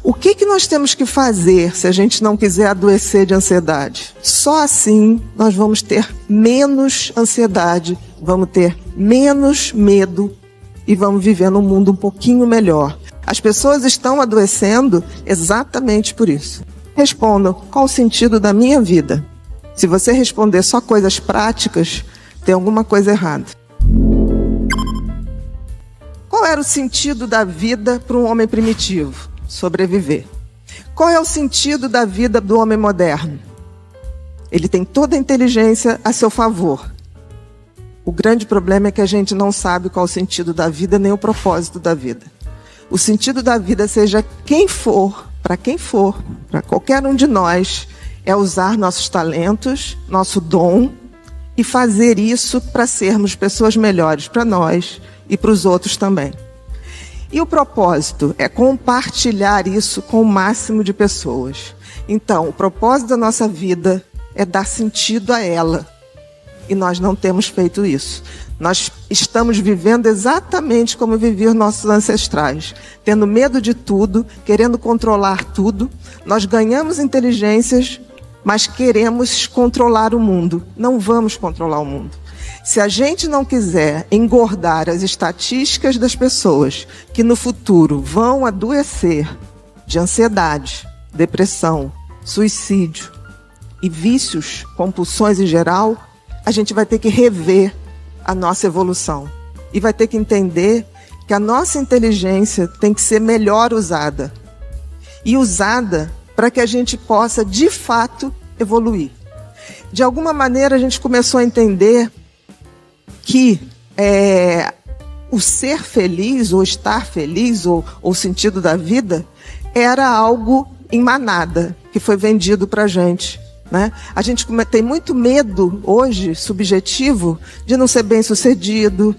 O que nós temos que fazer se a gente não quiser adoecer de ansiedade? Só assim nós vamos ter menos ansiedade, vamos ter menos medo e vamos viver num mundo um pouquinho melhor. As pessoas estão adoecendo exatamente por isso. Respondam, qual o sentido da minha vida? Se você responder só coisas práticas, tem alguma coisa errada. Qual era o sentido da vida para um homem primitivo? Sobreviver. Qual é o sentido da vida do homem moderno? Ele tem toda a inteligência a seu favor. O grande problema é que a gente não sabe qual o sentido da vida, nem o propósito da vida. O sentido da vida, seja quem for, para qualquer um de nós, é usar nossos talentos, nosso dom, e fazer isso para sermos pessoas melhores para nós e para os outros também. E o propósito é compartilhar isso com o máximo de pessoas. Então, o propósito da nossa vida é dar sentido a ela. E nós não temos feito isso. Nós estamos vivendo exatamente como viviam nossos ancestrais. Tendo medo de tudo, querendo controlar tudo. Nós ganhamos inteligências, mas queremos controlar o mundo. Não vamos controlar o mundo. Se a gente não quiser engordar as estatísticas das pessoas que no futuro vão adoecer de ansiedade, depressão, suicídio e vícios, compulsões em geral, a gente vai ter que rever a nossa evolução. E vai ter que entender que a nossa inteligência tem que ser melhor usada. E usada para que a gente possa, de fato, evoluir. De alguma maneira, a gente começou a entender que o ser feliz, ou estar feliz, ou o sentido da vida, era algo em manada, que foi vendido para a gente. Né? A gente tem muito medo hoje, subjetivo, de não ser bem-sucedido,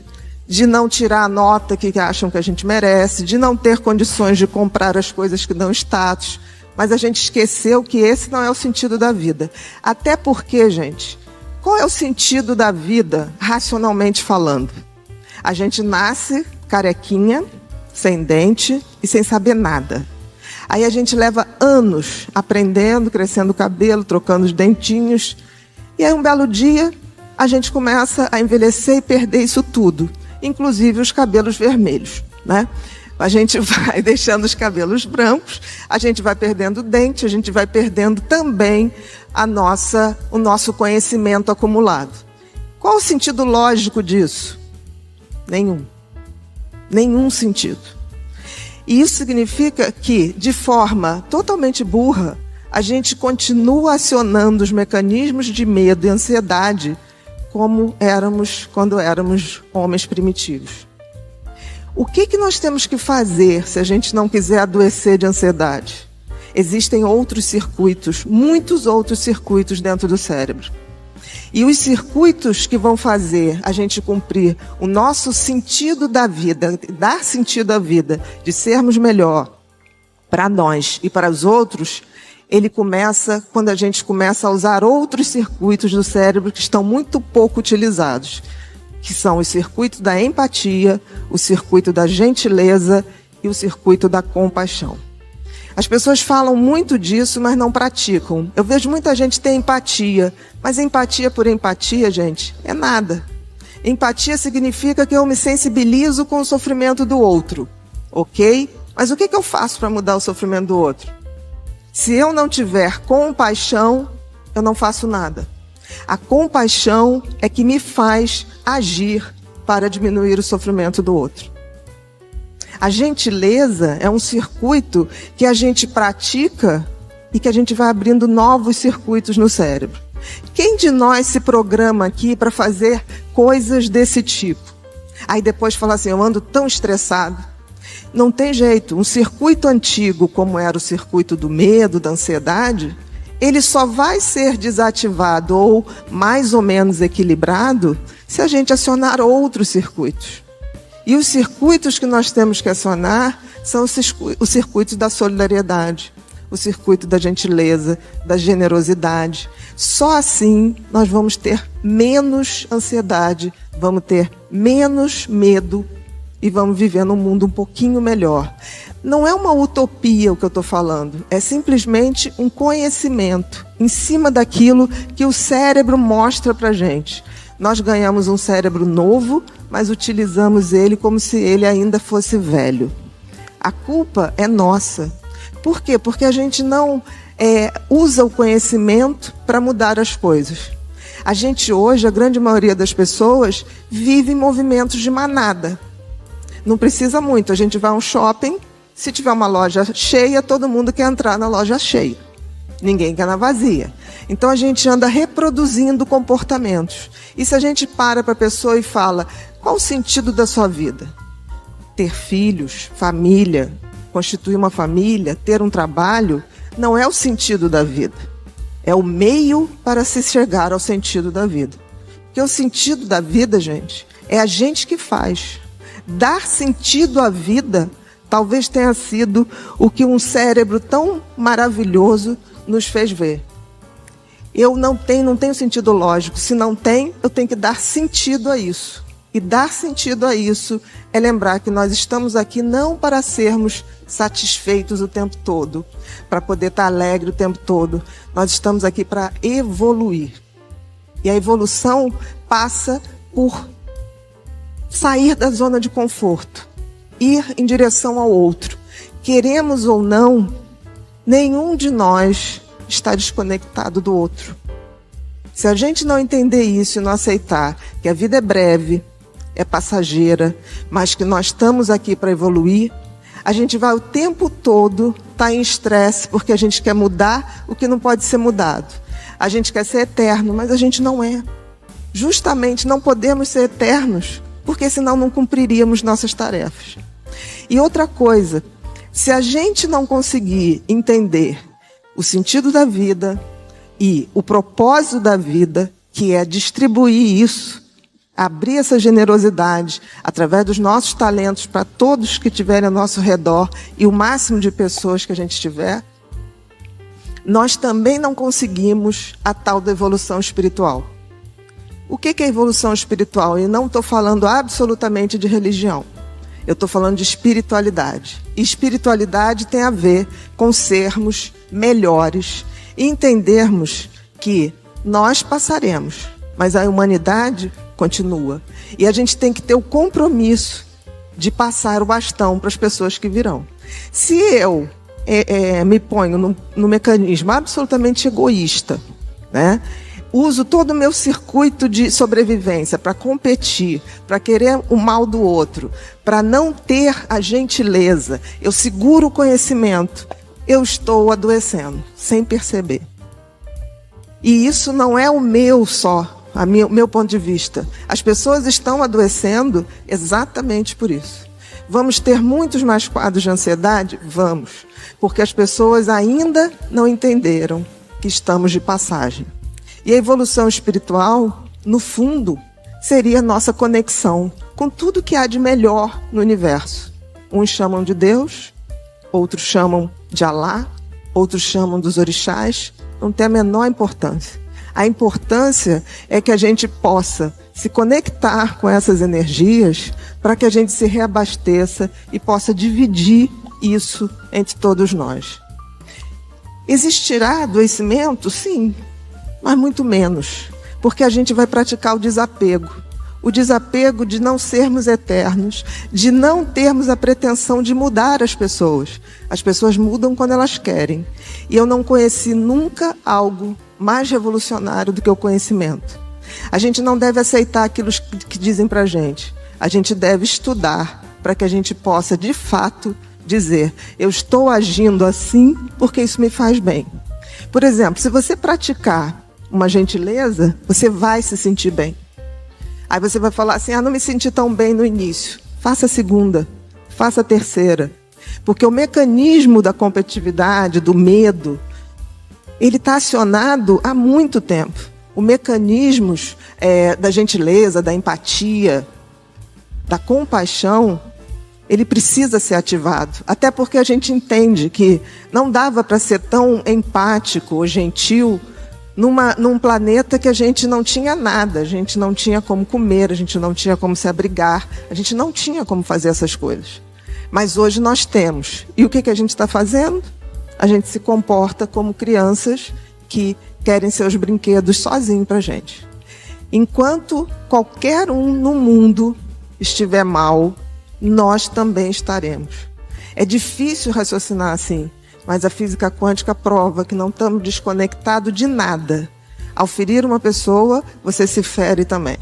de não tirar a nota que acham que a gente merece, de não ter condições de comprar as coisas que dão status. Mas a gente esqueceu que esse não é o sentido da vida. Até porque, gente, qual é o sentido da vida, racionalmente falando? A gente nasce carequinha, sem dente e sem saber nada. Aí a gente leva anos aprendendo, crescendo o cabelo, trocando os dentinhos. E aí um belo dia a gente começa a envelhecer e perder isso tudo, inclusive os cabelos vermelhos, né? A gente vai deixando os cabelos brancos, a gente vai perdendo dente, a gente vai perdendo também o nosso conhecimento acumulado. Qual o sentido lógico disso? Nenhum. Nenhum sentido. E isso significa que, de forma totalmente burra, a gente continua acionando os mecanismos de medo e ansiedade como éramos quando éramos homens primitivos. O que nós temos que fazer se a gente não quiser adoecer de ansiedade? Existem outros circuitos, muitos outros circuitos dentro do cérebro. E os circuitos que vão fazer a gente cumprir o nosso sentido da vida, dar sentido à vida, de sermos melhor para nós e para os outros, ele começa quando a gente começa a usar outros circuitos do cérebro que estão muito pouco utilizados, que são os circuitos da empatia, o circuito da gentileza e o circuito da compaixão. As pessoas falam muito disso, mas não praticam. Eu vejo muita gente ter empatia, mas empatia por empatia, gente, é nada. Empatia significa que eu me sensibilizo com o sofrimento do outro, ok? Mas o que eu faço para mudar o sofrimento do outro? Se eu não tiver compaixão, eu não faço nada. A compaixão é que me faz agir para diminuir o sofrimento do outro. A gentileza é um circuito que a gente pratica e que a gente vai abrindo novos circuitos no cérebro. Quem de nós se programa aqui para fazer coisas desse tipo? Aí depois fala assim, eu ando tão estressado. Não tem jeito, um circuito antigo, como era o circuito do medo, da ansiedade, ele só vai ser desativado ou mais ou menos equilibrado se a gente acionar outros circuitos. E os circuitos que nós temos que acionar são os circuitos da solidariedade, o circuito da gentileza, da generosidade. Só assim nós vamos ter menos ansiedade, vamos ter menos medo e vamos viver num mundo um pouquinho melhor. Não é uma utopia o que eu estou falando, é simplesmente um conhecimento em cima daquilo que o cérebro mostra para a gente. Nós ganhamos um cérebro novo, mas utilizamos ele como se ele ainda fosse velho. A culpa é nossa. Por quê? Porque a gente não usa o conhecimento para mudar as coisas. A gente hoje, a grande maioria das pessoas, vive em movimentos de manada. Não precisa muito, a gente vai a um shopping, se tiver uma loja cheia, todo mundo quer entrar na loja cheia. Ninguém quer na vazia. Então a gente anda reproduzindo comportamentos. E se a gente para a pessoa e fala, qual o sentido da sua vida? Ter filhos, família, constituir uma família, ter um trabalho, não é o sentido da vida. É o meio para se chegar ao sentido da vida. Porque o sentido da vida, gente, é a gente que faz. Dar sentido à vida talvez tenha sido o que um cérebro tão maravilhoso nos fez ver. Eu não tenho sentido lógico. Se não tem, eu tenho que dar sentido a isso. E dar sentido a isso é lembrar que nós estamos aqui não para sermos satisfeitos o tempo todo, para poder estar alegre o tempo todo. Nós estamos aqui para evoluir. E a evolução passa por sair da zona de conforto, ir em direção ao outro. Queremos ou não, nenhum de nós está desconectado do outro. Se a gente não entender isso e não aceitar que a vida é breve, é passageira, mas que nós estamos aqui para evoluir, a gente vai o tempo todo estar em estresse, porque a gente quer mudar o que não pode ser mudado. A gente quer ser eterno, mas a gente não é. Justamente não podemos ser eternos, porque senão não cumpriríamos nossas tarefas. E outra coisa, se a gente não conseguir entender o sentido da vida e o propósito da vida, que é distribuir isso, abrir essa generosidade através dos nossos talentos para todos que estiverem ao nosso redor e o máximo de pessoas que a gente tiver, nós também não conseguimos a tal da evolução espiritual. O que é evolução espiritual? E não estou falando absolutamente de religião. Eu estou falando de espiritualidade. E espiritualidade tem a ver com sermos melhores e entendermos que nós passaremos, mas a humanidade continua. E a gente tem que ter o compromisso de passar o bastão para as pessoas que virão. Se eu me ponho no mecanismo absolutamente egoísta, né? Uso todo o meu circuito de sobrevivência para competir, para querer o mal do outro, para não ter a gentileza, eu seguro o conhecimento, eu estou adoecendo, sem perceber. E isso não é o meu só, o meu ponto de vista. As pessoas estão adoecendo exatamente por isso. Vamos ter muitos mais quadros de ansiedade? Vamos, porque as pessoas ainda não entenderam que estamos de passagem. E a evolução espiritual, no fundo, seria a nossa conexão com tudo que há de melhor no universo. Uns chamam de Deus, outros chamam de Alá, outros chamam dos orixás. Não tem a menor importância. A importância é que a gente possa se conectar com essas energias para que a gente se reabasteça e possa dividir isso entre todos nós. Existirá adoecimento? Sim, mas muito menos, porque a gente vai praticar o desapego. O desapego de não sermos eternos, de não termos a pretensão de mudar as pessoas. As pessoas mudam quando elas querem. E eu não conheci nunca algo mais revolucionário do que o conhecimento. A gente não deve aceitar aquilo que dizem para a gente. A gente deve estudar para que a gente possa, de fato, dizer: eu estou agindo assim porque isso me faz bem. Por exemplo, se você praticar uma gentileza, você vai se sentir bem. Aí você vai falar assim: não me senti tão bem no início. Faça a segunda, faça a terceira. Porque o mecanismo da competitividade, do medo, ele está acionado há muito tempo. Os mecanismos da gentileza, da empatia, da compaixão, ele precisa ser ativado. Até porque a gente entende que não dava para ser tão empático ou gentil num planeta que a gente não tinha nada, a gente não tinha como comer, a gente não tinha como se abrigar, a gente não tinha como fazer essas coisas. Mas hoje nós temos. E o que a gente está fazendo? A gente se comporta como crianças que querem seus brinquedos sozinhos para a gente. Enquanto qualquer um no mundo estiver mal, nós também estaremos. É difícil raciocinar assim, mas a física quântica prova que não estamos desconectados de nada. Ao ferir uma pessoa, você se fere também.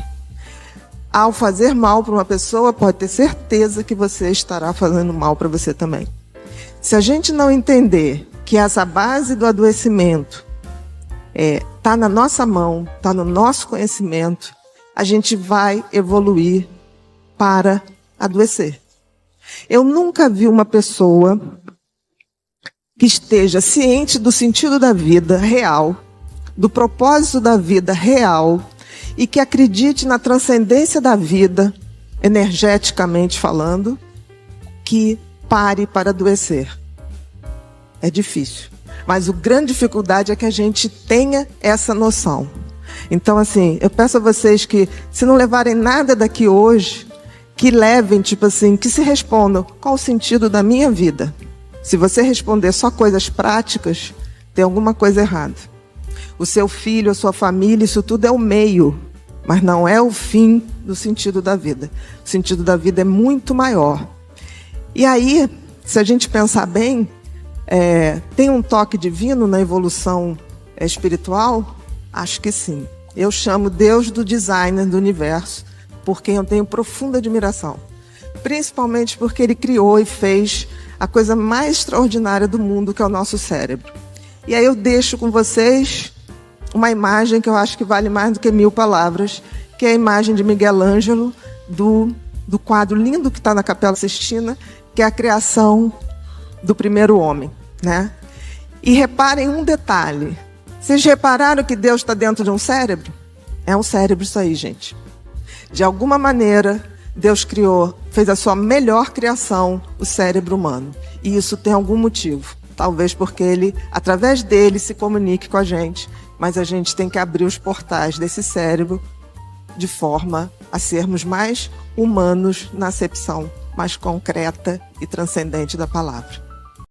Ao fazer mal para uma pessoa, pode ter certeza que você estará fazendo mal para você também. Se a gente não entender que essa base do adoecimento está na nossa mão, está no nosso conhecimento, a gente vai evoluir para adoecer. Eu nunca vi uma pessoa que esteja ciente do sentido da vida real, do propósito da vida real, e que acredite na transcendência da vida, energeticamente falando, que pare para adoecer. É difícil. Mas a grande dificuldade é que a gente tenha essa noção. Então, assim, eu peço a vocês que, se não levarem nada daqui hoje, que levem, que se respondam, qual o sentido da minha vida? Se você responder só coisas práticas, tem alguma coisa errada. O seu filho, a sua família, isso tudo é o meio, mas não é o fim do sentido da vida. O sentido da vida é muito maior. E aí, se a gente pensar bem, tem um toque divino na evolução espiritual? Acho que sim. Eu chamo Deus do designer do universo, por quem eu tenho profunda admiração. Principalmente porque ele criou e fez a coisa mais extraordinária do mundo, que é o nosso cérebro. E aí eu deixo com vocês uma imagem que eu acho que vale mais do que 1000 palavras, que é a imagem de Miguel Ângelo, do quadro lindo que está na Capela Sistina, que é a criação do primeiro homem, né? E reparem um detalhe. Vocês repararam que Deus está dentro de um cérebro? É um cérebro isso aí, gente. De alguma maneira, Deus fez a sua melhor criação, o cérebro humano. E isso tem algum motivo. Talvez porque ele, através dele, se comunique com a gente. Mas a gente tem que abrir os portais desse cérebro de forma a sermos mais humanos na acepção mais concreta e transcendente da palavra.